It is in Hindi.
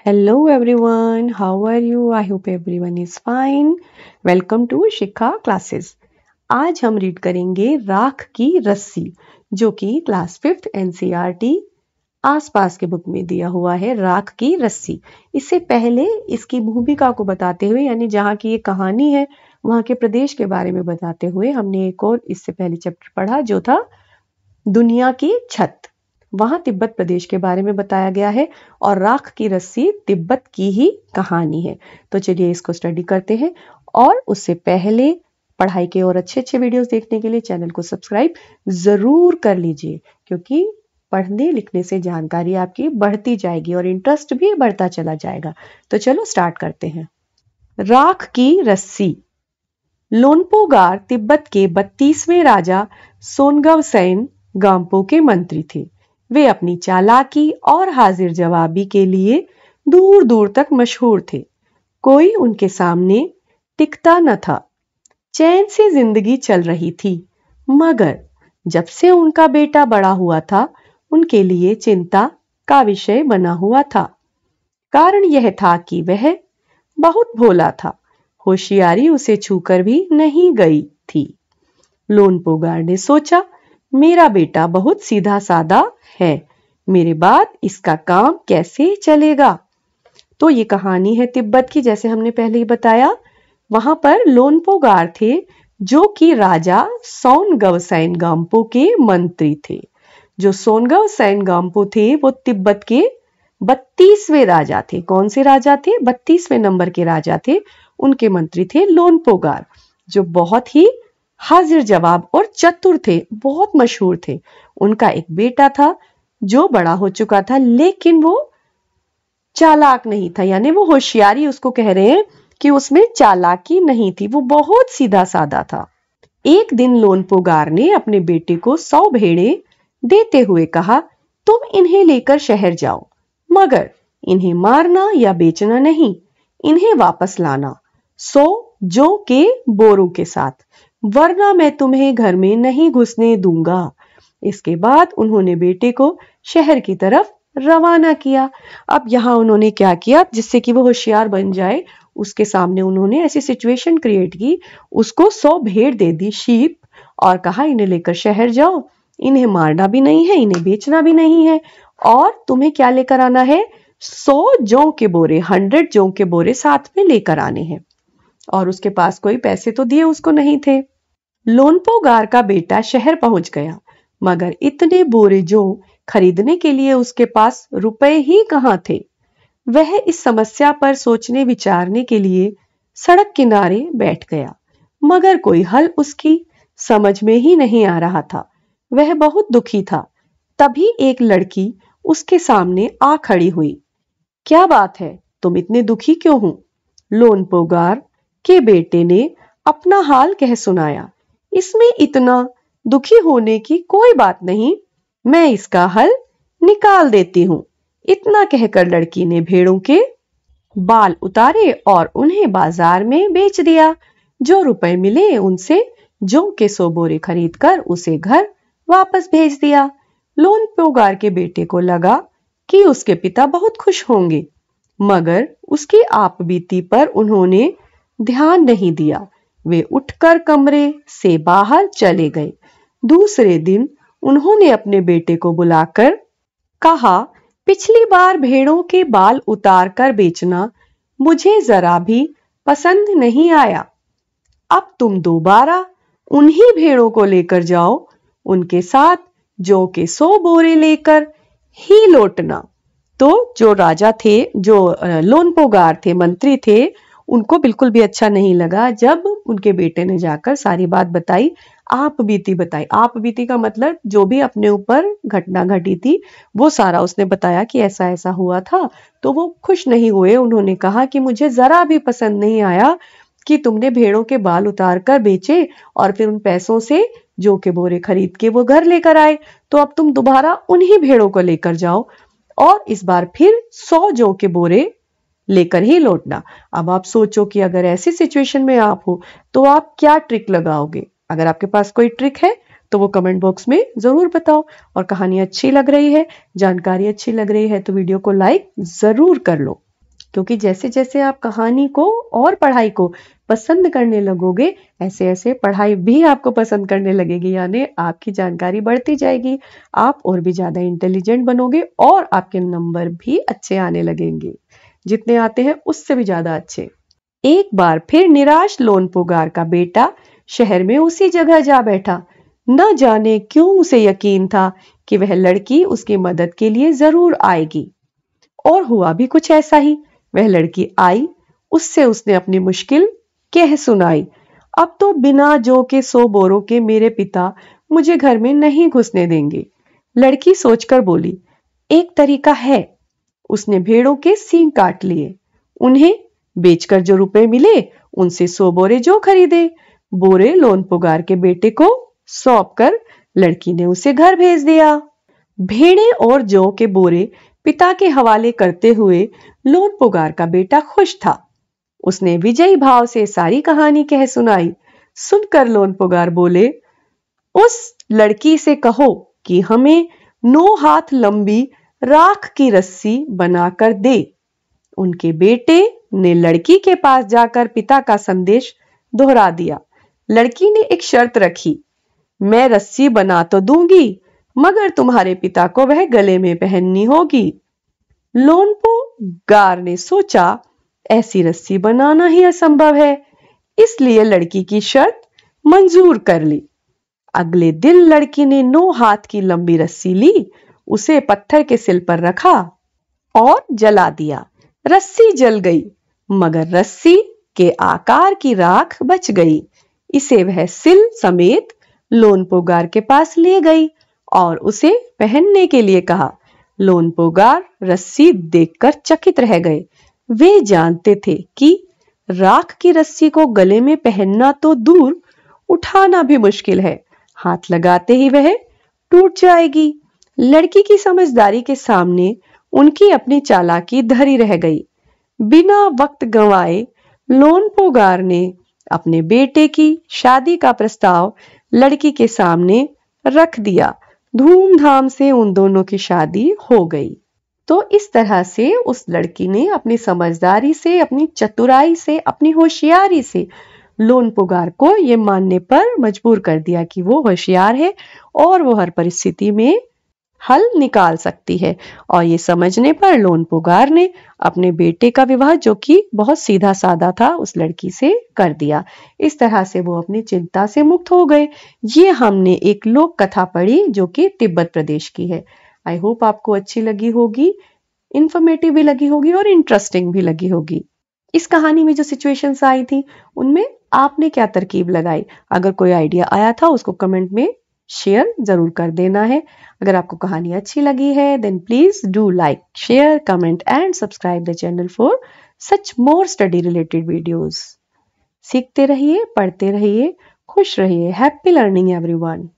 Hello everyone, how are you? I hope everyone is fine. Welcome to Shikha classes. आज हम रीड करेंगे राख की रस्सी, जो कि क्लास 5th NCERT आसपास के बुक में दिया हुआ है। राख की रस्सी। इससे पहले इसकी भूमिका को बताते हुए, यानी जहाँ की ये कहानी है वहाँ के प्रदेश के बारे में बताते हुए, हमने एक और इससे पहले चैप्टर पढ़ा जो था दुनिया की छत। वहां तिब्बत प्रदेश के बारे में बताया गया है और राख की रस्सी तिब्बत की ही कहानी है। तो चलिए इसको स्टडी करते हैं। और उससे पहले पढ़ाई के और अच्छे अच्छे वीडियोस देखने के लिए चैनल को सब्सक्राइब जरूर कर लीजिए, क्योंकि पढ़ने लिखने से जानकारी आपकी बढ़ती जाएगी और इंटरेस्ट भी बढ़ता चला जाएगा। तो चलो स्टार्ट करते हैं। राख की रस्सी। लोनपोगार तिब्बत के 32वें राजा सोनगवसेन गाम्पो के मंत्री थे। वे अपनी चालाकी और हाजिर जवाबी के लिए दूर दूर तक मशहूर थे। कोई उनके सामने टिकता न था। चैन से जिंदगी चल रही थी, मगर जब से उनका बेटा बड़ा हुआ था, उनके लिए चिंता का विषय बना हुआ था। कारण यह था कि वह बहुत भोला था। होशियारी उसे छूकर भी नहीं गई थी। लोनपोगार ने सोचा, मेरा बेटा बहुत सीधा साधा है, मेरे बाद इसका काम कैसे चलेगा। तो ये कहानी है तिब्बत की, जैसे हमने पहले ही बताया। वहां पर लोनपोगार थे, जो कि राजा सोनगवसेन गाम्पो के मंत्री थे। जो सोनगवसेन गाम्पो थे वो तिब्बत के 32वें राजा थे। कौन से राजा थे? 32वें नंबर के राजा थे। उनके मंत्री थे लोनपोगार, जो बहुत ही हाजिर जवाब और चतुर थे, बहुत मशहूर थे। उनका एक बेटा था जो बड़ा हो चुका था, लेकिन वो चालाक नहीं था, यानी वो होशियारी उसको कह रहे हैं कि उसमें चालाकी नहीं थी, वो बहुत सीधा साधा था। एक दिन लोनपोगार ने अपने बेटे को 100 भेड़ें देते हुए कहा, तुम इन्हें लेकर शहर जाओ, मगर इन्हें मारना या बेचना नहीं, इन्हें वापस लाना 100 जौ के बोरों के साथ, वरना मैं तुम्हें घर में नहीं घुसने दूंगा। इसके बाद उन्होंने बेटे को शहर की तरफ रवाना किया। अब यहाँ उन्होंने क्या किया, जिससे कि वो होशियार बन जाए, उसके सामने उन्होंने ऐसी सिचुएशन क्रिएट की, उसको 100 भेड़ दे दी, शीप, और कहा इन्हें लेकर शहर जाओ, इन्हें मारना भी नहीं है, इन्हें बेचना भी नहीं है, और तुम्हें क्या लेकर आना है, 100 जौ के बोरे, 100 जौ के बोरे साथ में लेकर आने हैं। और उसके पास कोई पैसे तो दिए उसको नहीं थे। लोनपोगार का बेटा शहर पहुंच गया, मगर इतने बोरे जौ खरीदने के लिए उसके पास रुपए ही कहां थे। वह इस समस्या पर सोचने विचारने के लिए सड़क किनारे बैठ गया, मगर कोई हल उसकी समझ में ही नहीं आ रहा था। वह बहुत दुखी था। तभी एक लड़की उसके सामने आ खड़ी हुई। क्या बात है, तुम इतने दुखी क्यों हो? लोनपोगार के बेटे ने अपना हाल कह सुनाया। इसमें इतना दुखी होने की कोई बात नहीं, मैं इसका हल निकाल देती हूँ। इतना कहकर लड़की ने भेड़ों के बाल उतारे और उन्हें बाजार में बेच दिया। जो रुपए मिले उनसे जौ के 100 बोरे खरीदकर उसे घर वापस भेज दिया। लोनपोगार के बेटे को लगा कि उसके पिता बहुत खुश होंगे, मगर उसकी आपबीती पर उन्होंने ध्यान नहीं दिया। वे उठकर कमरे से बाहर चले गए। दूसरे दिन उन्होंने अपने बेटे को बुलाकर कहा, पिछली बार भेड़ों के बाल उतार कर बेचना मुझे जरा भी पसंद नहीं आया। अब तुम दोबारा उन्हीं भेड़ों को लेकर जाओ, उनके साथ जौ के 100 बोरे लेकर ही लौटना। तो जो राजा थे, जो लोनपोगार थे, मंत्री थे, उनको बिल्कुल भी अच्छा नहीं लगा जब उनके बेटे ने जाकर सारी बात बताई, आप बीती बताई। आप बीती का मतलब जो भी अपने ऊपर घटना घटी थी वो सारा उसने बताया कि ऐसा ऐसा हुआ था। तो वो खुश नहीं हुए। उन्होंने कहा कि मुझे जरा भी पसंद नहीं आया कि तुमने भेड़ों के बाल उतार कर बेचे और फिर उन पैसों से जौ के बोरे खरीद के वो घर लेकर आए। तो अब तुम दोबारा उन्हीं भेड़ों को लेकर जाओ और इस बार फिर 100 जौ के बोरे लेकर ही लौटना। अब आप सोचो कि अगर ऐसी सिचुएशन में आप हो तो आप क्या ट्रिक लगाओगे। अगर आपके पास कोई ट्रिक है तो वो कमेंट बॉक्स में जरूर बताओ। और कहानी अच्छी लग रही है, जानकारी अच्छी लग रही है तो वीडियो को लाइक जरूर कर लो। क्योंकि जैसे जैसे आप कहानी को और पढ़ाई को पसंद करने लगोगे, ऐसे ऐसे पढ़ाई भी आपको पसंद करने लगेगी, यानी आपकी जानकारी बढ़ती जाएगी, आप और भी ज्यादा इंटेलिजेंट बनोगे और आपके नंबर भी अच्छे आने लगेंगे, जितने आते हैं उससे भी ज्यादा अच्छे। एक बार फिर निराश लोनपुगार का बेटा शहर में उसी जगह जा बैठा। न जाने क्यों उसे यकीन था कि वह लड़की उसकी मदद के लिए जरूर आएगी, और हुआ भी कुछ ऐसा ही। वह लड़की आई, उससे उसने अपनी मुश्किल कह सुनाई। अब तो बिना जौ के 100 बोरों के मेरे पिता मुझे घर में नहीं घुसने देंगे। लड़की सोचकर बोली, एक तरीका है। उसने भेड़ों के सींग काट लिए, उन्हें बेचकर जो रुपए मिले उनसे 100 बोरे जौ खरीदे। बोरे लोनपुगार के बेटे को सौंप कर लड़की ने उसे घर भेज दिया। भेड़े और जौ के बोरे पिता के हवाले करते हुए लोनपुगार का बेटा खुश था। उसने विजयी भाव से सारी कहानी कह सुनाई। सुनकर लोनपुगार बोले, उस लड़की से कहो कि हमें 9 हाथ लंबी राख की रस्सी बनाकर दे। उनके बेटे ने लड़की के पास जाकर पिता का संदेश दोहरा दिया। लड़की ने एक शर्त रखी, मैं रस्सी बना तो दूंगी, मगर तुम्हारे पिता को वह गले में पहननी होगी। लोनपुगार ने सोचा, ऐसी रस्सी बनाना ही असंभव है, इसलिए लड़की की शर्त मंजूर कर ली। अगले दिन लड़की ने 9 हाथ की लंबी रस्सी ली, उसे पत्थर के सिल पर रखा और जला दिया। रस्सी जल गई, मगर रस्सी के आकार की राख बच गई। इसे वह सिल समेत लोनपुगार के पास ले गई और उसे पहनने के लिए कहा। लोनपुगार रस्सी देखकर चकित रह गए। वे जानते थे कि राख की रस्सी को गले में पहनना तो दूर, उठाना भी मुश्किल है। हाथ लगाते ही वह टूट जाएगी। लड़की की समझदारी के सामने उनकी अपनी चालाकी धरी रह गई। बिना वक्त गंवाए लोनपुगार ने अपने बेटे की शादी का प्रस्ताव लड़की के सामने रख दिया। धूमधाम से उन दोनों की शादी हो गई। तो इस तरह से उस लड़की ने अपनी समझदारी से, अपनी चतुराई से, अपनी होशियारी से लोनपुगार को यह मानने पर मजबूर कर दिया कि वो होशियार है और वो हर परिस्थिति में हल निकाल सकती है। और ये समझने पर लोनपुगार ने अपने बेटे का विवाह, जो कि बहुत सीधा साधा था, उस लड़की से कर दिया। इस तरह से वो अपनी चिंता से मुक्त हो गए। ये हमने एक लोक कथा पढ़ी जो कि तिब्बत प्रदेश की है। आई होप आपको अच्छी लगी होगी, इंफॉर्मेटिव भी लगी होगी और इंटरेस्टिंग भी लगी होगी। इस कहानी में जो सिचुएशंस आई थी उनमें आपने क्या तरकीब लगाई? अगर कोई आइडिया आया था उसको कमेंट में शेयर जरूर कर देना है। अगर आपको कहानी अच्छी लगी है then please do like, share, comment and subscribe the channel for such more study related videos. सीखते रहिए, पढ़ते रहिए, खुश रहिए। Happy learning everyone.